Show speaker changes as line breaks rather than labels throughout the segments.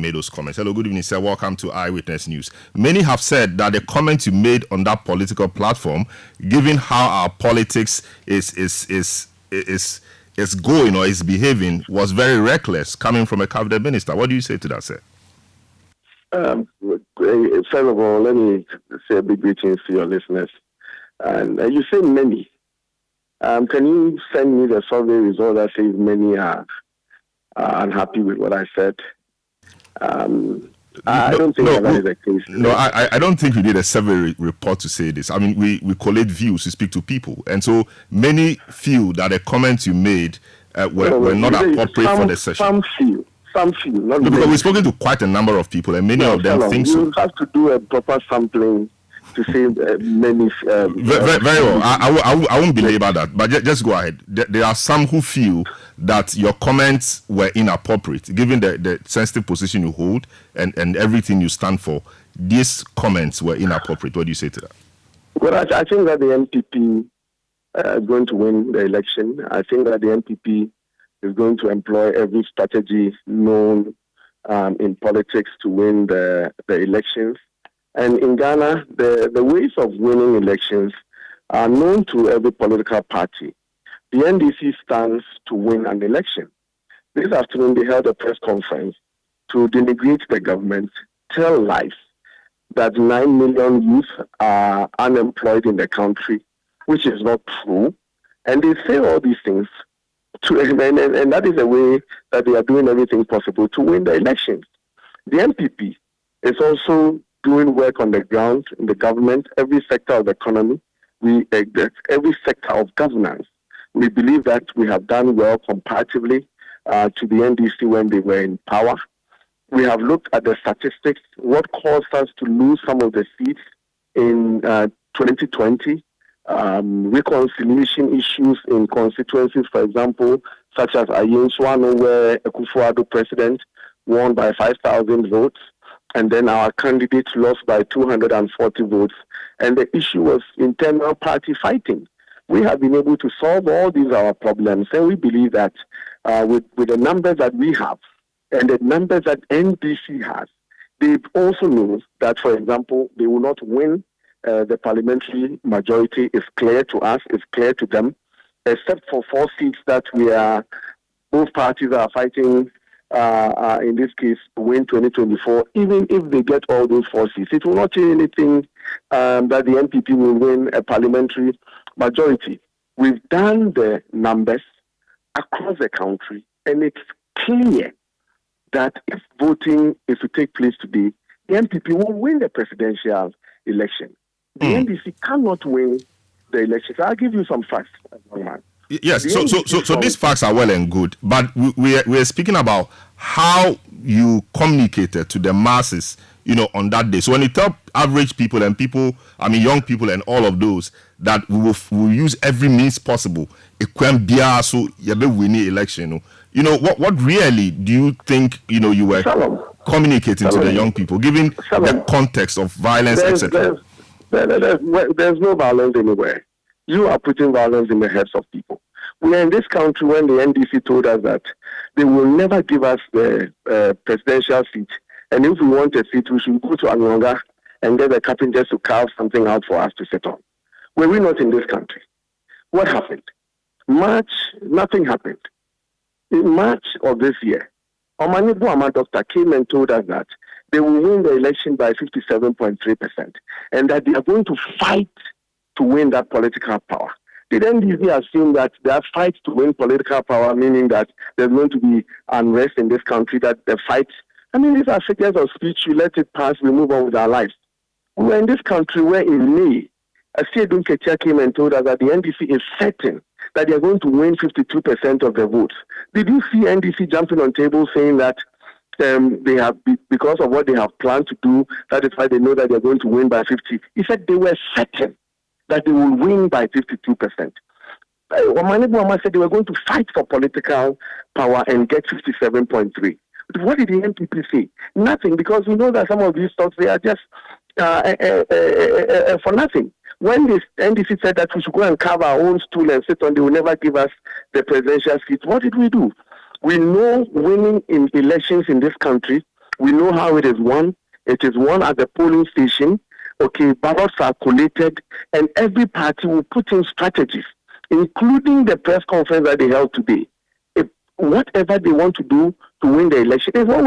made those comments. Hello, good evening, sir. Welcome to Eyewitness News. Many have said that the comments you made on that political platform, given how our politics is going or is behaving, was very reckless coming from a cabinet minister. What do you say to that, sir?
First of all, let me say a big greetings to your listeners. And you say many. Can you send me the survey result that says many are unhappy with what I said? I don't think that is the case.
No, I don't think we did a survey report to say this. I mean, we collate views, we speak to people. And so many feel that the comments you made were not appropriate for the session.
Some feel. Not
because we've spoken to quite a number of people, and many of them think so.
You have to do a proper sampling to say many.
Very well. I won't belabor that, but just go ahead. There are some who feel that your comments were inappropriate, given the sensitive position you hold and everything you stand for. These comments were inappropriate. What do you say to that?
Well, I think that the NPP is going to win the election. I think that the NPP is going to employ every strategy known in politics to win the elections. And in Ghana, the ways of winning elections are known to every political party. The NDC stands to win an election. This afternoon, they held a press conference to denigrate the government, tell lies that 9 million youth are unemployed in the country, which is not true. And they say all these things, and that is the way that they are doing everything possible to win the elections. The NPP is also doing work on the ground in the government, every sector of the economy, every sector of governance. We believe that we have done well comparatively to the NDC when they were in power. We have looked at the statistics, what caused us to lose some of the seats in 2020, reconciliation issues in constituencies, for example, such as Ayenswano, where Akufo-Addo president won by 5,000 votes, and then our candidate lost by 240 votes. And the issue was internal party fighting. We have been able to solve all these our problems, and we believe that with the numbers that we have and the numbers that NDC has, they also know that, for example, they will not win the parliamentary majority. Is clear to us, is clear to them, except for 4 seats that both parties are fighting, in this case, to win 2024. Even if they get all those 4 seats, it will not change anything that the NPP will win a parliamentary majority. We've done the numbers across the country, and it's clear that if voting is to take place today, the NPP will win the presidential election. The NDC cannot win the election. I'll give you some facts, young man.
Yes, so these facts are well and good, but we're speaking about how you communicated to the masses, on that day. So when you tell average people and people, young people and all of those, that we will use every means possible, so win the election. What really do you think, you were communicating to the young people, given the context of violence, etc.?
There's no violence anywhere. You are putting violence in the heads of people. We are in this country when the NDC told us that they will never give us the presidential seat. And if we want a seat, we should go to Angonga and get the carpenters to carve something out for us to sit on. Were we not in this country? What happened? March, nothing happened. In March of this year, Omani Buama doctor came and told us that they will win the election by 57.3% and that they are going to fight to win that political power. Did NDC assume that their fight to win political power, meaning that there's going to be unrest in this country, that the fight, these are figures of speech, you let it pass, we move on with our lives. We were in this country where in May, Aidoo came and told us that the NDC is certain that they are going to win 52% of the votes. Did you see NDC jumping on tables saying that they have, because of what they have planned to do, that is why they know that they are going to win by 50? He said they were certain that they will win by 52%. Omani Buama said they were going to fight for political power and get 57.3%. What did the NPP say? Nothing, because we know that some of these talks, they are just for nothing. When the NDC said that we should go and carve our own stool and sit on, they will never give us the presidential seat. What did we do? We know winning in elections in this country We know how it is won. It is won at the polling station. Okay, ballots are collated, and every party will put in strategies, including the press conference that they held today. If whatever they want to do to win the election is what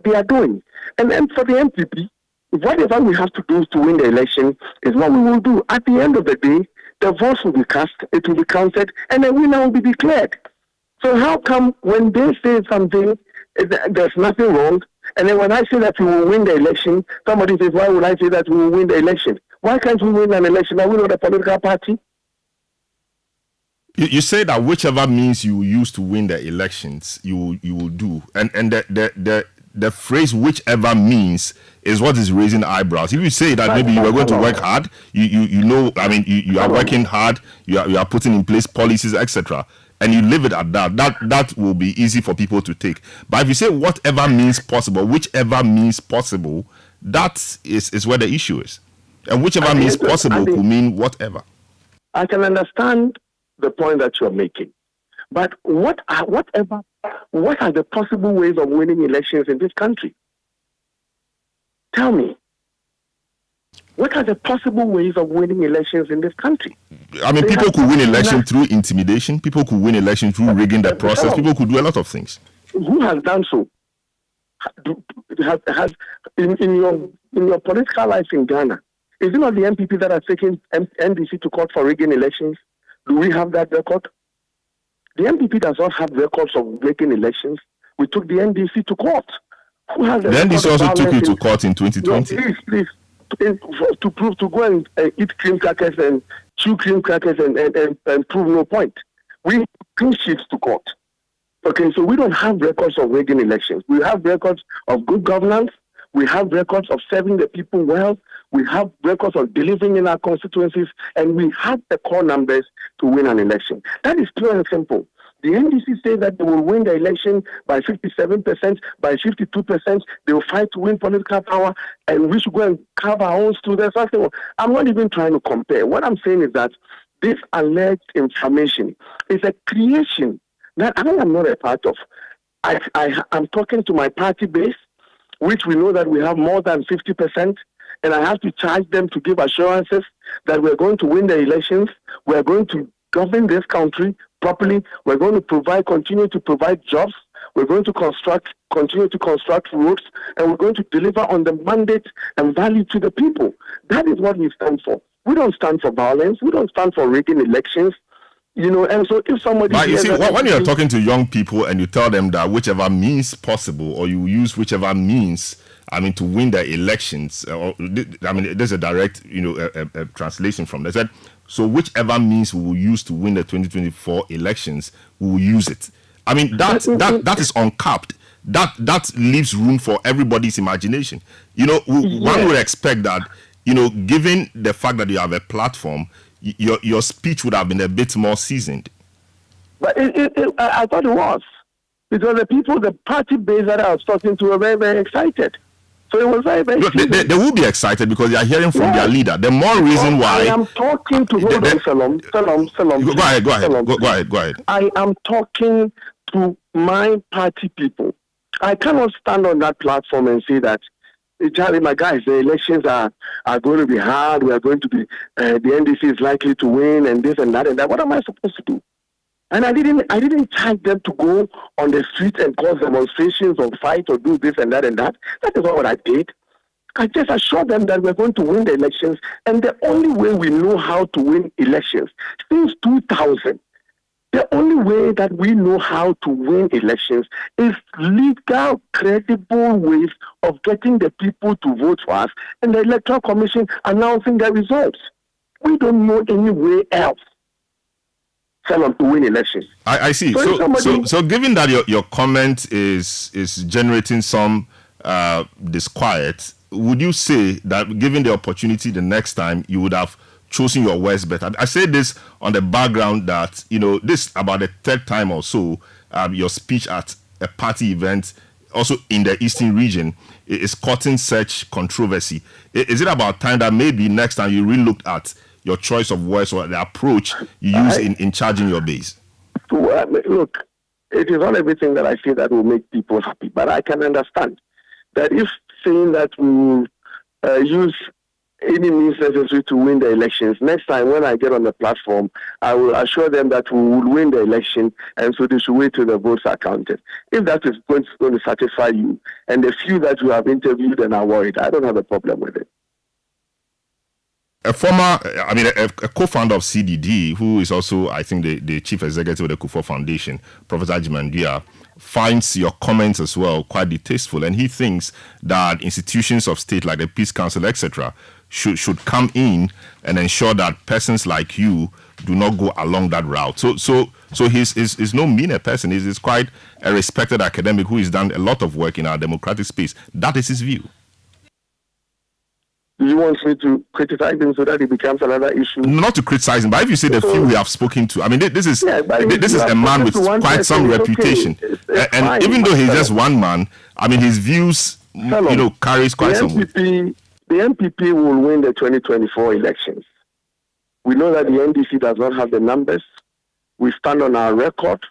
they are doing. And then for the NPP, whatever we have to do to win the election is what we will do. At the end of the day, the votes will be cast, it will be counted, and the winner will be declared. So how come when they say something, there's nothing wrong, and then when I say that we will win the election, somebody says, why would I say that we will win the election? Why can't we win an election? Are we not a political party?
You say that whichever means you use to win the elections, you will do, and the phrase "whichever means" is what is raising eyebrows. If you say that maybe you are going to work hard, you know, I mean, you are working hard, you are putting in place policies, etc., and you leave it at that will be easy for people to take. But if you say whatever means possible, whichever means possible, that is where the issue is, and whichever means possible could mean whatever.
I can understand the point that you are making, but what are the possible ways of winning elections in this country? Tell me. What are the possible ways of winning elections in this country?
I mean, people could win election through intimidation. People could win election through rigging the process. People could do a lot of things.
Who has done so? Has in your political life in Ghana, is it not the NPP that has taken NDC to court for rigging elections? Do we have that record? The NPP does not have records of rigging elections. We took the NDC to court. Who has the
NDC also took you to court in 2020?
No, please. To prove, to go and eat cream crackers and chew cream crackers and prove no point. We clean sheets to court. Okay, so we don't have records of rigging elections. We have records of good governance. We have records of serving the people well. We have records of delivering in our constituencies, and we have the core numbers to win an election. That is clear and simple. The NDC say that they will win the election by 57%, by 52%. They will fight to win political power, and we should go and carve our own students. I'm not even trying to compare. What I'm saying is that this alleged information is a creation that I am not a part of. I'm talking to my party base, which we know that we have more than 50%, and I have to charge them to give assurances that we're going to win the elections, we're going to govern this country properly, we're going to continue to provide jobs, we're going to continue to construct roads, and we're going to deliver on the mandate and value to the people. That is what we stand for. We don't stand for violence, we don't stand for rigging elections. You know, and so if somebody...
But you see, when you're talking to young people and you tell them that whichever means possible, or you use whichever means, to win the elections, there's a direct, a translation from that. Said, so whichever means we will use to win the 2024 elections, we will use it. That is uncapped. That leaves room for everybody's imagination. One would expect that, given the fact that you have a platform, your speech would have been a bit more seasoned.
But I thought it was. Because the party base that I was talking to were very, very excited. So it was very, very seasoned.
They will be excited because they are hearing from their leader. The more reason why...
I am talking to... Hold on, Salam.
Go ahead.
I am talking to my party people. I cannot stand on that platform and say that, Charlie, my guys, the elections are going to be hard. We are going to be, the NDC is likely to win, and this and that and that. What am I supposed to do? And I didn't charge them to go on the street and cause demonstrations or fight or do this and that and that. That is not what I did. I just assured them that we're going to win the elections, and the only way we know how to win elections since 2000. The only way that we know how to win elections is legal, credible ways of getting the people to vote for us and the Electoral Commission announcing the results. We don't know any way else to win elections.
I see. So given that your comment is generating some disquiet, would you say that given the opportunity the next time you would have choosing your words better? I say this on the background that, this about the third time or so, your speech at a party event, also in the Eastern region, is causing such controversy. Is it about time that maybe next time you re-looked at your choice of words or the approach you use in charging your base?
Look, it is not everything that I say that will make people happy, but I can understand. that if saying that we will use any means necessary to win the elections, next time when I get on the platform, I will assure them that we will win the election, and so they should wait till the votes are counted. If that is going to satisfy you, and the few that you have interviewed and are worried, I don't have a problem with it.
A co-founder of CDD, who is also, I think, the chief executive of the Kufuor Foundation, Professor Acheampong, finds your comments as well quite distasteful, and he thinks that institutions of state like the Peace Council, etc., should come in and ensure that persons like you do not go along that route. So he's no meaner person. He's quite a respected academic who has done a lot of work in our democratic space. That is his view.
Do you want me to criticize him so that it becomes another issue?
Not to criticize him, but if you say the few we have spoken to, I mean, this is a man with quite some reputation, and even though he's just one man, I mean, his views, carries quite some weight.
The NPP will win the 2024 elections. We know that the NDC does not have the numbers. We stand on our record.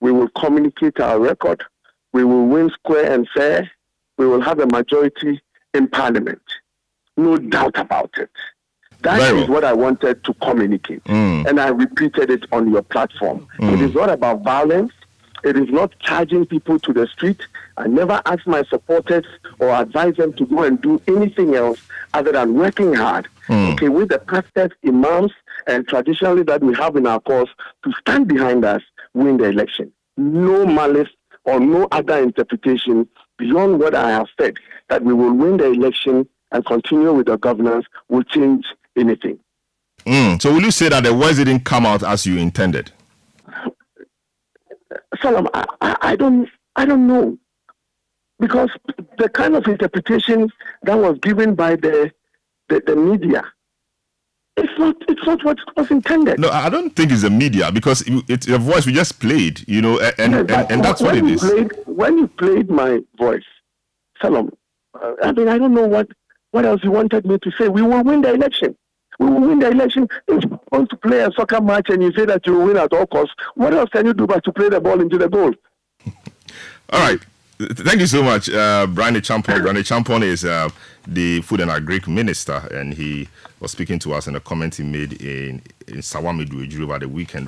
We will communicate our record. We will win square and fair. We will have a majority in Parliament. No doubt about it. That is what I wanted to communicate. And I repeated it on your platform. It is not about violence. It is not charging people to the street. I never asked my supporters or advise them to go and do anything else other than working hard. Okay, with the pastors, imams, and traditionally that we have in our cause to stand behind us, win the election. No malice or no other interpretation beyond what I have said, that we will win the election and continue with the governance will change anything.
So will you say that the words didn't come out as you intended?
Salam, I don't know, because the kind of interpretation that was given by the media, it's not what was intended.
No, I don't think it's the media, because it's a voice we just played, and that's what it is.
When you played my voice, Salam, I don't know what else you wanted me to say. We will win the election. We will win the election. If you want to play a soccer match and you say that you will win at all costs, what else can you do but to play the ball into the goal?
All right. Thank you so much, Bryan Acheampong. Bryan Acheampong is the Food and Agric Minister, and he was speaking to us in a comment he made in Sawamidu over the weekend.